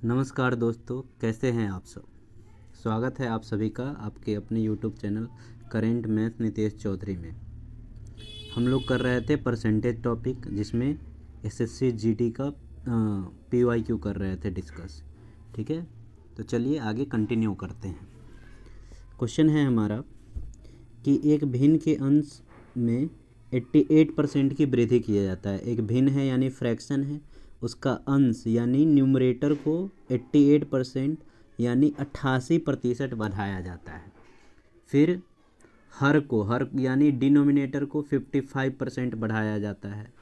नमस्कार दोस्तों, कैसे हैं आप सब। स्वागत है आप सभी का आपके अपने YouTube channel current math Nitesh Chaudhary में। हम लोग कर रहे थे परसेंटेज टॉपिक, जिसमें एसएससी जीडी का पीवाईक्यू कर रहे थे डिस्कस। ठीक है, तो चलिए आगे कंटिन्यू करते हैं। क्वेश्चन है हमारा कि एक भिन्न के अंश में 88% की वृद्धि किया जाता है। एक भिन्न है यानी फ्रैक्शन है, उसका अंश यानी न्यूमरेटर को 88% यानी 88% बढ़ाया जाता है। फिर हर यानी डिनोमिनेटर को 55% बढ़ाया जाता है।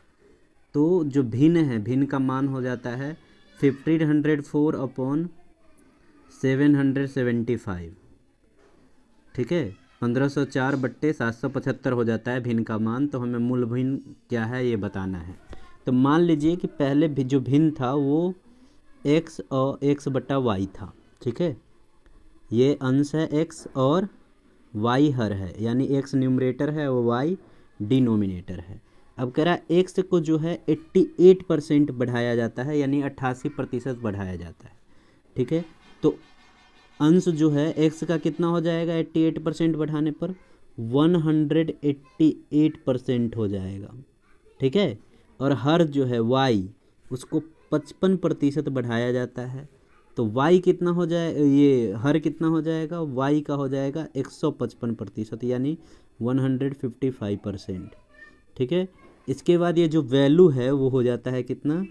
तो जो भिन्न है, भिन्न का मान हो जाता है 1504 अपॉन 775। ठीक है, 1504/775 हो जाता है भिन्न का मान। तो हमें मूल भिन्न क्या है ये बताना है। तो मान लीजिए कि पहले भी जो भिन्न था वो x और x/y था। ठीक है, ये अंश है x और y हर है, यानी x न्यूमरेटर है और y डिनोमिनेटर है। अब कह रहा है x को जो है 88% बढ़ाया जाता है, यानी 88% बढ़ाया जाता है। ठीक है, तो अंश जो है x का कितना हो जाएगा 88% बढ़ाने पर 188% हो जाएगा। ठीक है, और हर जो है y उसको 55% बढ़ाया जाता है। तो y कितना हो जाए, ये हर कितना हो जाएगा, y का हो जाएगा 155% यानी 155%। ठीक है, इसके बाद ये जो वैल्यू है वो हो जाता है कितना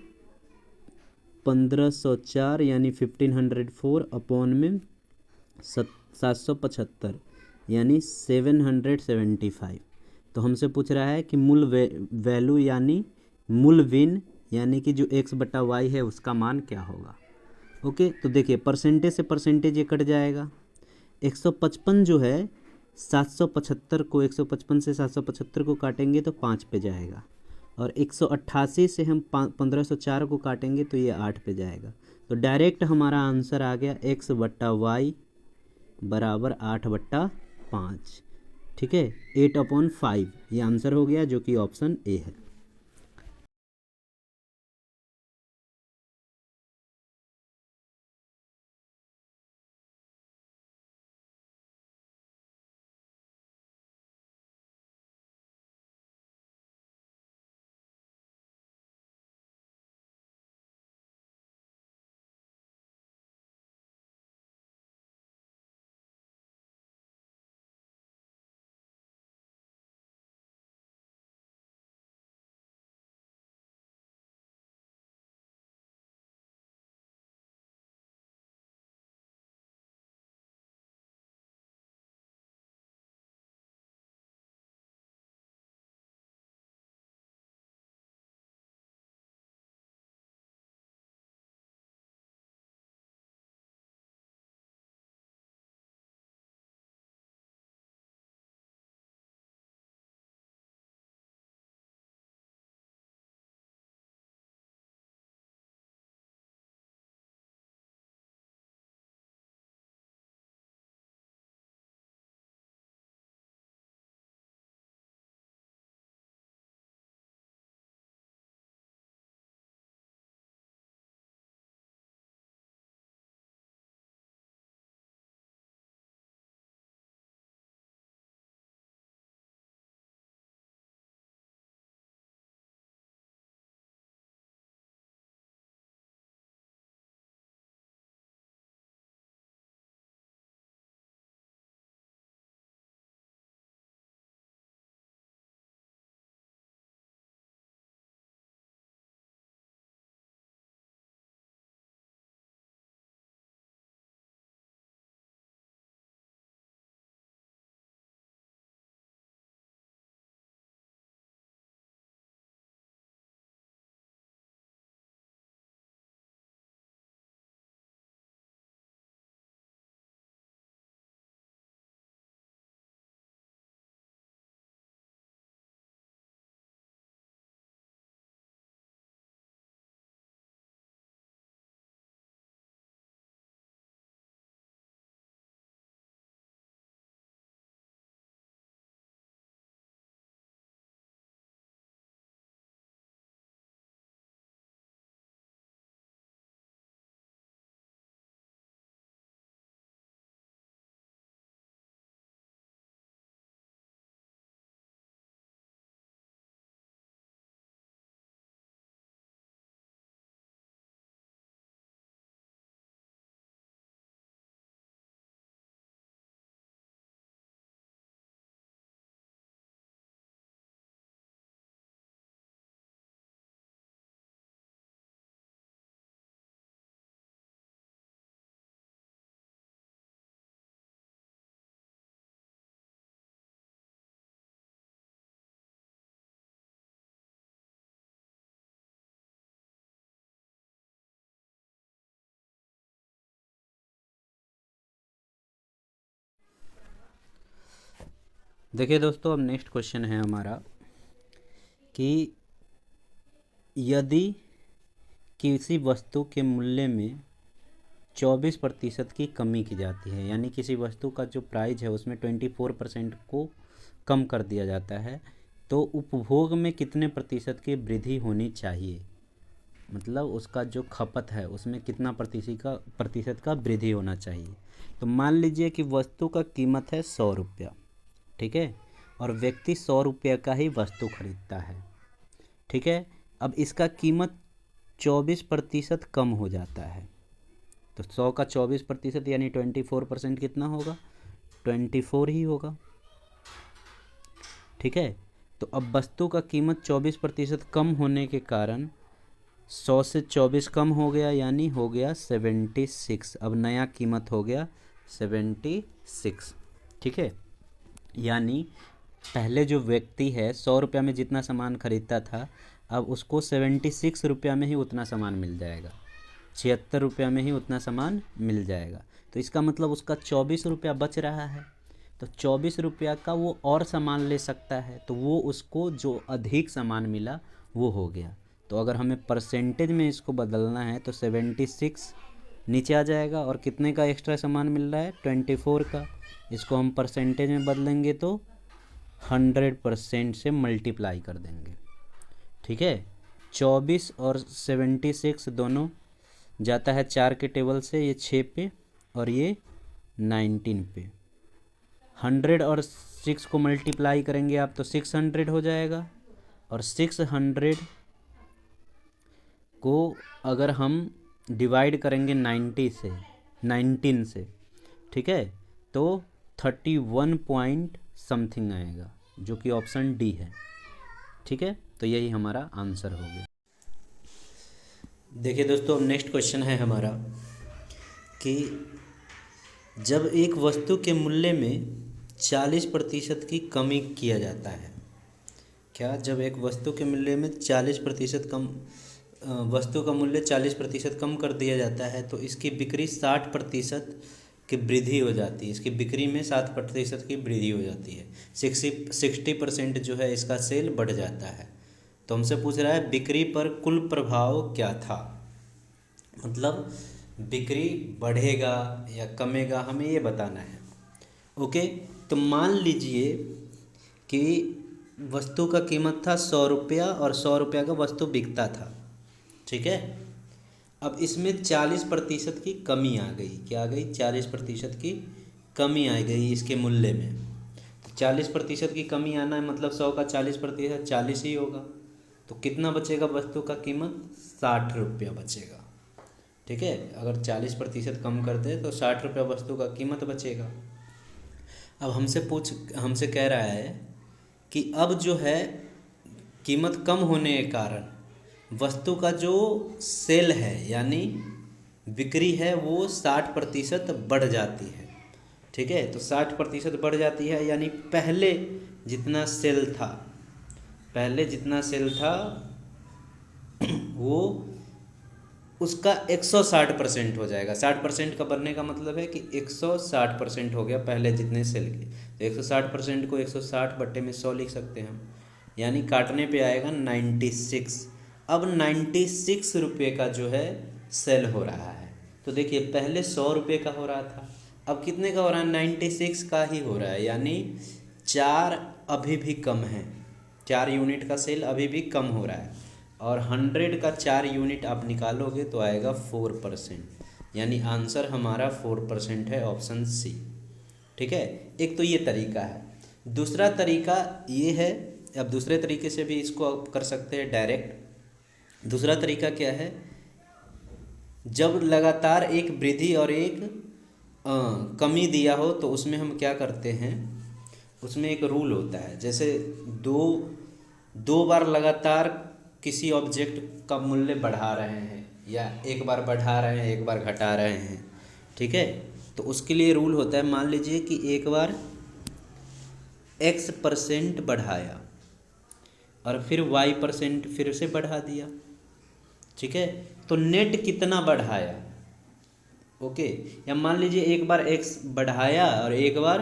1504 यानी 1504 अपॉन में 775 यानी 775। तो हमसे पूछ रहा है कि मूल वैल्यू यानी मूल भिन्न यानी कि जो x/y है उसका मान क्या होगा। ओके, तो देखिए परसेंटेज से परसेंटेज ये कट जाएगा। 155 जो है 775 को 155 से 775 को काटेंगे तो 5 पे जाएगा, और 188 से हम 1504 को काटेंगे तो ये 8 पे जाएगा। तो डायरेक्ट हमारा आंसर आ गया x/y बराबर 8/5। ठीक है, 8/5 ये आंसर हो गया, जो कि ऑप्शन ए है। देखिए दोस्तों, अब नेक्स्ट क्वेश्चन है हमारा कि यदि किसी वस्तु के मूल्य में 24% की कमी की जाती है, यानी किसी वस्तु का जो प्राइस है उसमें 24% को कम कर दिया जाता है, तो उपभोग में कितने प्रतिशत की वृद्धि होनी चाहिए। मतलब उसका जो खपत है उसमें कितना प्रतिशत का वृद्धि होना चाहिए। तो मान लीजिए कि वस्तु का कीमत है 100 रुपया, ठीक है, और व्यक्ति 100 रुपये का ही वस्तु खरीदता है, ठीक है। अब इसका कीमत 24% कम हो जाता है, तो 100 का 24% यानी 24% कितना होगा, 24 ही होगा, ठीक है। तो अब वस्तु का कीमत 24% कम होने के कारण 100 से 24 कम हो गया, यानी हो गया 76। अब नया कीमत हो गया 76, ठीक है। यानी पहले जो व्यक्ति है 100 रुपया में जितना सामान खरीदता था, अब उसको 76 रुपया में ही उतना सामान मिल जाएगा, 76 रुपया में ही उतना सामान मिल जाएगा। तो इसका मतलब उसका 24 रुपया बच रहा है, तो 24 रुपया का वो और सामान ले सकता है, तो वो उसको जो अधिक सामान मिला वो हो गया। तो अगर हमें परसेंटेज में इसको बदलना है तो 76 नीचे आ जाएगा, और कितने का एक्स्ट्रा सामान मिल रहा है, 24 का। इसको हम परसेंटेज में बदलेंगे तो 100% से मल्टीप्लाई कर देंगे, ठीक है। 24 और 76 दोनों जाता है 4 के टेबल से, ये 6 पे और ये 19 पे। 100 और 6 को मल्टीप्लाई करेंगे आप तो 600 हो जाएगा, और 600 को अगर हम डिवाइड करेंगे 19 से, ठीक है, तो 31 पॉइंट समथिंग आएगा, जो कि ऑप्शन डी है, ठीक है। तो यही हमारा आंसर हो गया। देखिए दोस्तों, अब नेक्स्ट क्वेश्चन है हमारा कि जब एक वस्तु के मूल्य में 40% की कमी किया जाता है, क्या जब एक वस्तु के मूल्य में 40% कम, वस्तु का मूल्य 40% कम कर दिया जाता है, तो इसकी बिक्री 60% की वृद्धि हो जाती है। इसकी बिक्री में 60% की वृद्धि हो जाती है। 60% जो है इसका सेल बढ़ जाता है। तो हमसे पूछ रहा है बिक्री पर कुल प्रभाव क्या था, मतलब बिक्री बढ़ेगा या कमेगा, हमें ये बताना है। ओके, तो मान लीजिए कि वस्तु का कीमत था 100 रुपया और 100 रुपया का वस्तु बिकता था, ठीक है। अब इसमें 40% की कमी आ गई, क्या आ गई, 40% की कमी आ गई इसके मूल्य में। तो 40% की कमी आना है मतलब 100 का 40% 40 ही होगा, तो कितना बचेगा वस्तु का कीमत, 60 रुपया बचेगा, ठीक है। अगर 40% कम कर दे तो 60 रुपया वस्तु का कीमत बचेगा। अब हमसे कह रहा है कि अब जो है कीमत कम होने के कारण वस्तु का जो सेल है यानी बिक्री है वो 60% बढ़ जाती है, ठीक है। तो 60% बढ़ जाती है, यानी पहले जितना सेल था वो उसका 160% हो जाएगा। 60% का बनने का मतलब है कि 160% हो गया पहले जितने सेल के। तो 160% को 160/100 लिख सकते हैं हम, यानी काटने पे आएगा 96। अब 96 रुपये का जो है सेल हो रहा है। तो देखिए पहले 100 रुपये का हो रहा था, अब कितने का हो रहा है, 96 का ही हो रहा है, यानी 4 अभी भी कम है, 4 यूनिट का सेल अभी भी कम हो रहा है। और 100 का 4 यूनिट आप निकालोगे तो आएगा 4%, यानी आंसर हमारा 4% है, ऑप्शन सी, ठीक है। एक तो ये तरीका है। दूसरा तरीका ये है, अब दूसरे तरीके से भी इसको आप कर सकते हैं डायरेक्ट। दूसरा तरीका क्या है, जब लगातार एक वृद्धि और एक कमी दिया हो तो उसमें हम क्या करते हैं, उसमें एक रूल होता है, जैसे दो बार लगातार किसी ऑब्जेक्ट का मूल्य बढ़ा रहे हैं, या एक बार बढ़ा रहे हैं एक बार घटा रहे हैं, ठीक है। तो उसके लिए रूल होता है, मान लीजिए कि एक बार x% बढ़ाया और फिर y% फिर से बढ़ा दिया, ठीक है, तो नेट कितना बढ़ाया, ओके। या मान लीजिए एक बार x बढ़ाया और एक बार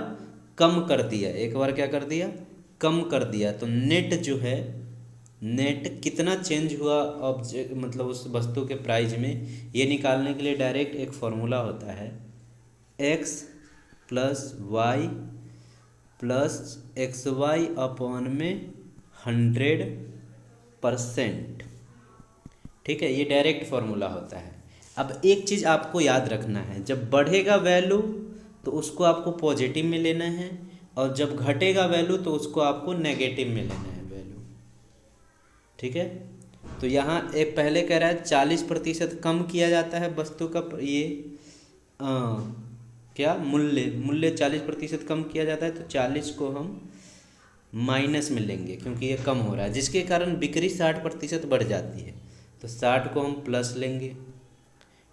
कम कर दिया, एक बार क्या कर दिया, कम कर दिया, तो नेट जो है, नेट कितना चेंज हुआ ऑब्जेक्ट मतलब उस वस्तु के प्राइस में, ये निकालने के लिए डायरेक्ट एक फॉर्मूला होता है, x plus y plus x y upon में 100%। ठीक है, ये डायरेक्ट फॉर्मूला होता है। अब एक चीज़ आपको याद रखना है, जब बढ़ेगा वैल्यू तो उसको आपको पॉजिटिव में लेना है, और जब घटेगा वैल्यू तो उसको आपको नेगेटिव में लेना है वैल्यू। ठीक है, तो यहाँ एक पहले कह रहा है 40% कम किया जाता है वस्तु का ये क्या मूल्य 40% कम किया जाता है, तो 40 को हम माइनस में लेंगे क्योंकि ये कम हो रहा है, जिसके कारण बिक्री 60% बढ़ जाती है, तो 60 को हम प्लस लेंगे।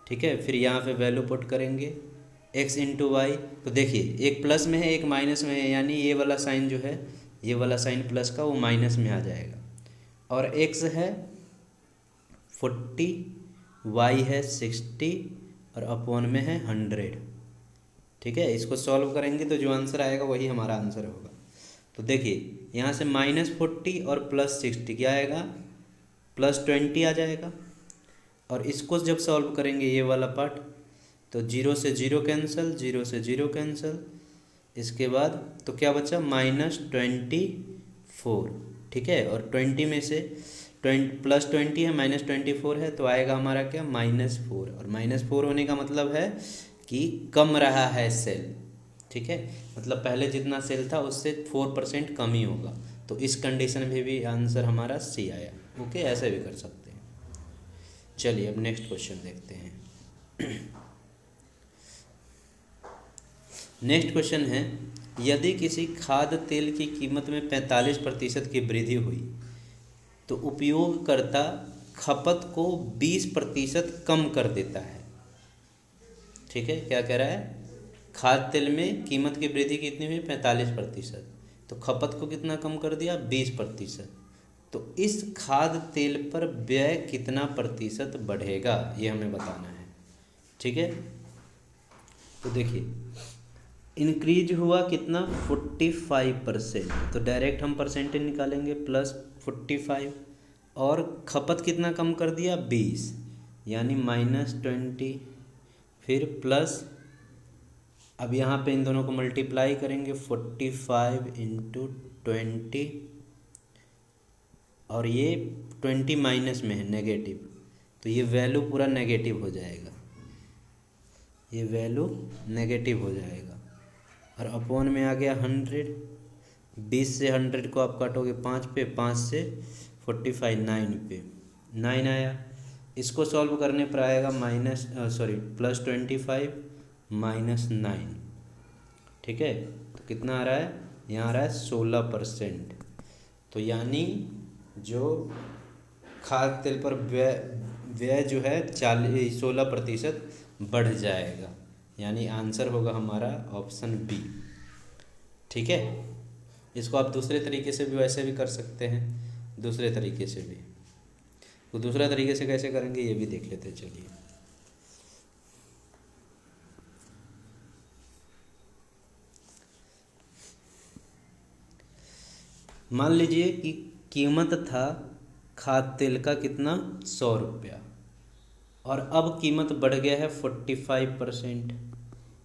ठीक है, फिर यहाँ पे वैल्यू पुट करेंगे x इंटू वाई, तो देखिए एक प्लस में है एक माइनस में है, यानी ये वाला साइन जो है, ये वाला साइन प्लस का वो माइनस में आ जाएगा, और x है 40, y है 60 और अपॉन में है 100। ठीक है, इसको सॉल्व करेंगे तो जो आंसर आएगा वही हमारा आंसर होगा। तो देखिए यहाँ से -40 और +60 क्या आएगा, +20 आ जाएगा, और इसको जब सॉल्व करेंगे ये वाला पार्ट, तो 0 से 0 कैंसिल, 0 से 0 कैंसिल, इसके बाद तो क्या बचा -24। ठीक है, और 20 में से +20 है -24 है, तो आएगा हमारा क्या -4, और -4 होने का मतलब है कि कम रहा है सेल। ठीक है, मतलब पहले जितना सेल था उससे 4% कम ही होगा, तो इस कंडीशन में भी आंसर हमारा सी आया। ओके, ऐसे भी कर सकते हैं। चलिए अब नेक्स्ट क्वेश्चन देखते हैं। नेक्स्ट क्वेश्चन है, यदि किसी खाद्य तेल की कीमत में 45% की वृद्धि हुई तो उपयोगकर्ता खपत को 20% कम कर देता है। ठीक है, क्या कह रहा है, खाद्य तेल में कीमत की वृद्धि कितनी हुई 45%, तो खपत को कितना कम कर दिया 20%, तो इस खाद्य तेल पर व्यय कितना प्रतिशत बढ़ेगा ये हमें बताना है। ठीक है, तो देखिए इंक्रीज हुआ कितना 45%, तो डायरेक्ट हम परसेंटेज निकालेंगे +45, और खपत कितना कम कर दिया 20, यानी -20, फिर प्लस, अब यहाँ पे इन दोनों को मल्टीप्लाई करेंगे 45 × 20, और ये 20 माइनस में है नेगेटिव, तो ये वैल्यू पूरा नेगेटिव हो जाएगा, ये वैल्यू नेगेटिव हो जाएगा, और अपॉन में आ गया 100। 20 से 100 को आप काटोगे 5 पे, 5 से 45 9 पे, 9 आया। इसको सॉल्व करने पर आएगा +25 -9। ठीक है, तो कितना आ रहा है, यहाँ आ रहा है 16%, तो यानी जो खाद्य तेल पर व्यय जो है 16% बढ़ जाएगा, यानी आंसर होगा हमारा ऑप्शन बी। ठीक है, इसको आप दूसरे तरीके से भी वैसे भी कर सकते हैं, दूसरे तरीके से भी, तो दूसरा तरीके से कैसे करेंगे ये भी देख लेते हैं। चलिए मान लीजिए कि कीमत था खाद्य तेल का कितना 100 रुपया, और अब कीमत बढ़ गया है 45%,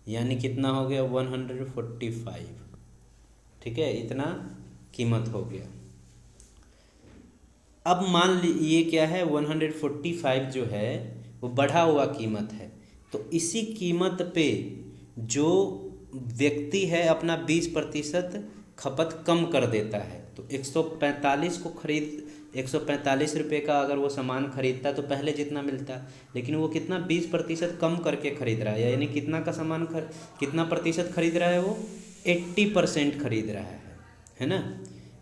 यानी कितना हो गया 145। ठीक है, इतना कीमत हो गया। अब मान लीजिए क्या है 145 जो है वो बढ़ा हुआ कीमत है, तो इसी कीमत पे जो व्यक्ति है अपना 20% खपत कम कर देता है, तो 145 को खरीद 145 रुपये का अगर वो सामान खरीदता तो पहले जितना मिलता, लेकिन वो कितना 20% कम करके खरीद रहा है, यानी कितना का सामान कितना प्रतिशत खरीद रहा है वो 80% खरीद रहा है ना,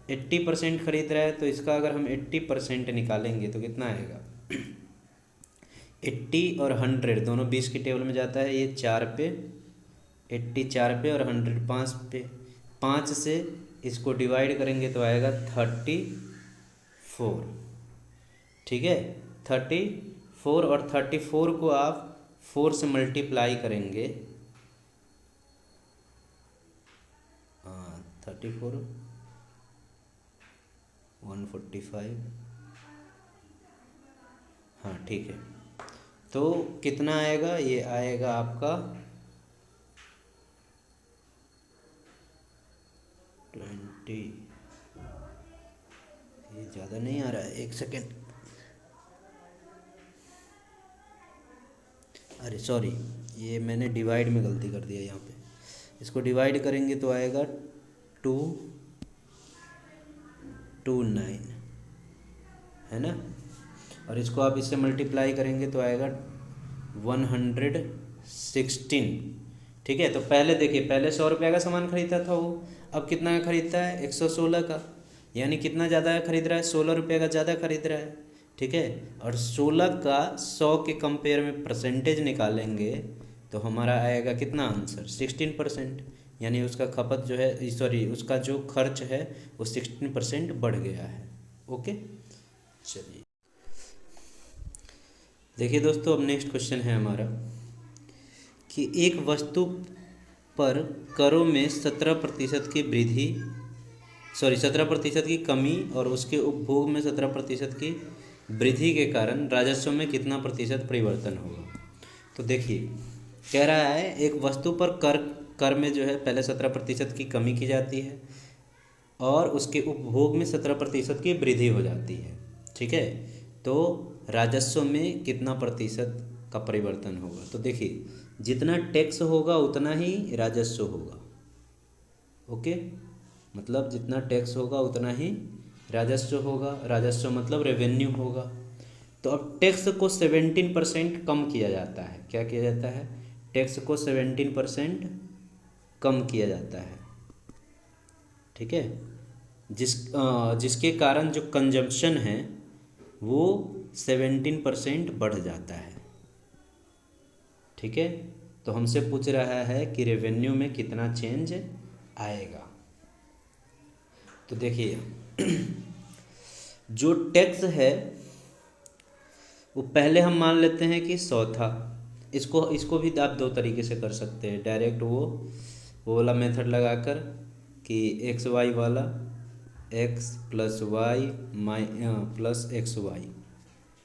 80% खरीद रहा है। तो इसका अगर हम 80% निकालेंगे तो कितना आएगा 80 और 100 दोनों 20 की टेबल में जाता है, ये 4 पे 80 4 पे और 100 5 पे, 5 से इसको डिवाइड करेंगे तो आएगा 34। ठीक है, 34, और 34 को आप 4 से मल्टीप्लाई करेंगे, 34, 145। हाँ ठीक है। तो कितना आएगा, ये आएगा आपका 20। ये ज़्यादा नहीं आ रहा है, एक सेकेंड। अरे सॉरी, ये मैंने डिवाइड में गलती कर दिया यहाँ पे। इसको डिवाइड करेंगे तो आएगा 229, है ना। और इसको आप इससे मल्टीप्लाई करेंगे तो आएगा 116। ठीक है। तो पहले देखिए, पहले 100 रुपये का सामान खरीदा था वो, अब कितना का खरीदता है, 116 का। यानी कितना ज़्यादा खरीद रहा है, 16 रुपये का ज़्यादा खरीद रहा है। ठीक है। और 16 का 100 के कंपेयर में परसेंटेज निकालेंगे तो हमारा आएगा कितना आंसर, 16%। यानी उसका खपत जो है, सॉरी, उसका जो खर्च है वो 16% बढ़ गया है। ओके, चलिए देखिए दोस्तों, अब नेक्स्ट क्वेश्चन है हमारा कि एक वस्तु पर करों में 17% की वृद्धि, 17% की कमी और उसके उपभोग में 17% की वृद्धि के कारण राजस्व में कितना प्रतिशत परिवर्तन होगा। तो देखिए, कह रहा है एक वस्तु पर कर में जो है पहले 17% की कमी की जाती है और उसके उपभोग में 17% की वृद्धि हो जाती है। ठीक है। तो राजस्व में कितना प्रतिशत का परिवर्तन होगा। तो देखिए, जितना टैक्स होगा उतना ही राजस्व होगा। ओके, मतलब जितना टैक्स होगा उतना ही राजस्व होगा। राजस्व मतलब रेवेन्यू होगा। तो अब टैक्स को 17% कम किया जाता है। क्या किया जाता है, टैक्स को 17% कम किया जाता है। ठीक है। जिसके कारण जो कंजम्पशन है वो 17% बढ़ जाता है। ठीक है। तो हमसे पूछ रहा है कि रेवेन्यू में कितना चेंज आएगा। तो देखिए, जो टैक्स है वो पहले हम मान लेते हैं कि 100 था। इसको भी आप दो तरीके से कर सकते हैं। डायरेक्ट वो वाला मेथड लगाकर कि एक्स वाई वाला, x plus y plus x y,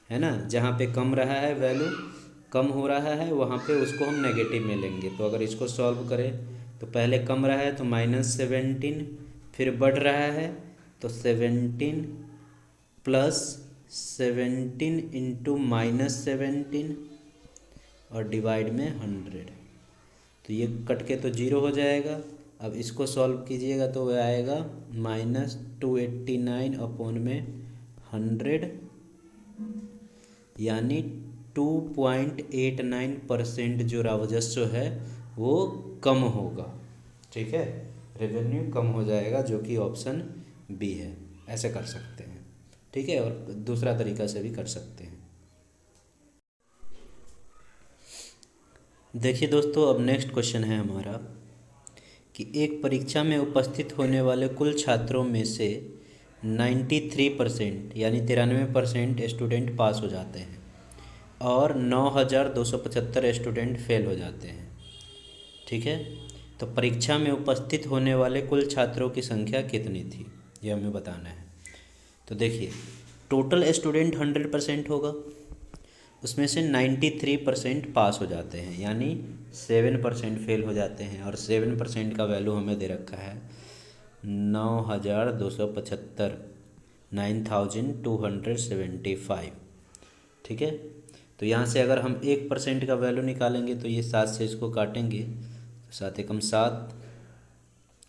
है ना। जहाँ पे कम रहा है, वैल्यू कम हो रहा है, वहाँ पे उसको हम नेगेटिव में लेंगे। तो अगर इसको सॉल्व करें तो पहले कम रहा है तो -17, फिर बढ़ रहा है तो 17 प्लस 17 इंटू -17 और डिवाइड में 100। तो ये कट के तो 0 हो जाएगा। अब इसको सॉल्व कीजिएगा तो वह आएगा -289 अपॉन में 100, यानी 2.89% जो राजस्व है वो कम होगा। ठीक है, रेवेन्यू कम हो जाएगा, जो कि ऑप्शन बी है। ऐसे कर सकते हैं। ठीक है। और दूसरा तरीका से भी कर सकते हैं। देखिए दोस्तों, अब नेक्स्ट क्वेश्चन है हमारा कि एक परीक्षा में उपस्थित होने वाले कुल छात्रों में से 93% यानी 93% स्टूडेंट पास हो जाते हैं और 9,275 स्टूडेंट फेल हो जाते हैं। ठीक है। तो परीक्षा में उपस्थित होने वाले कुल छात्रों की संख्या कितनी थी, ये हमें बताना है। तो देखिए, टोटल स्टूडेंट 100% होगा, उसमें से 93% पास हो जाते हैं, यानी 7% फेल हो जाते हैं। और 7% का वैल्यू हमें दे रखा है 9,275, 9,275। ठीक है। तो यहाँ से अगर हम 1% का वैल्यू निकालेंगे तो ये 7 से इसको काटेंगे तो 7 एकम 7,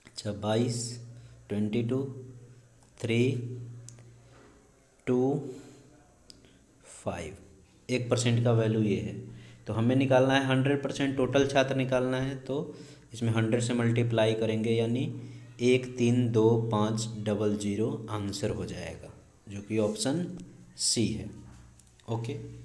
अच्छा 22, 22, 3, 2, 5। 1% का वैल्यू ये है। तो हमें निकालना है 100% टोटल छात्र निकालना है। तो इसमें 100 से मल्टीप्लाई करेंगे, यानी 132,500 आंसर हो जाएगा, जो कि ऑप्शन सी है। ओके।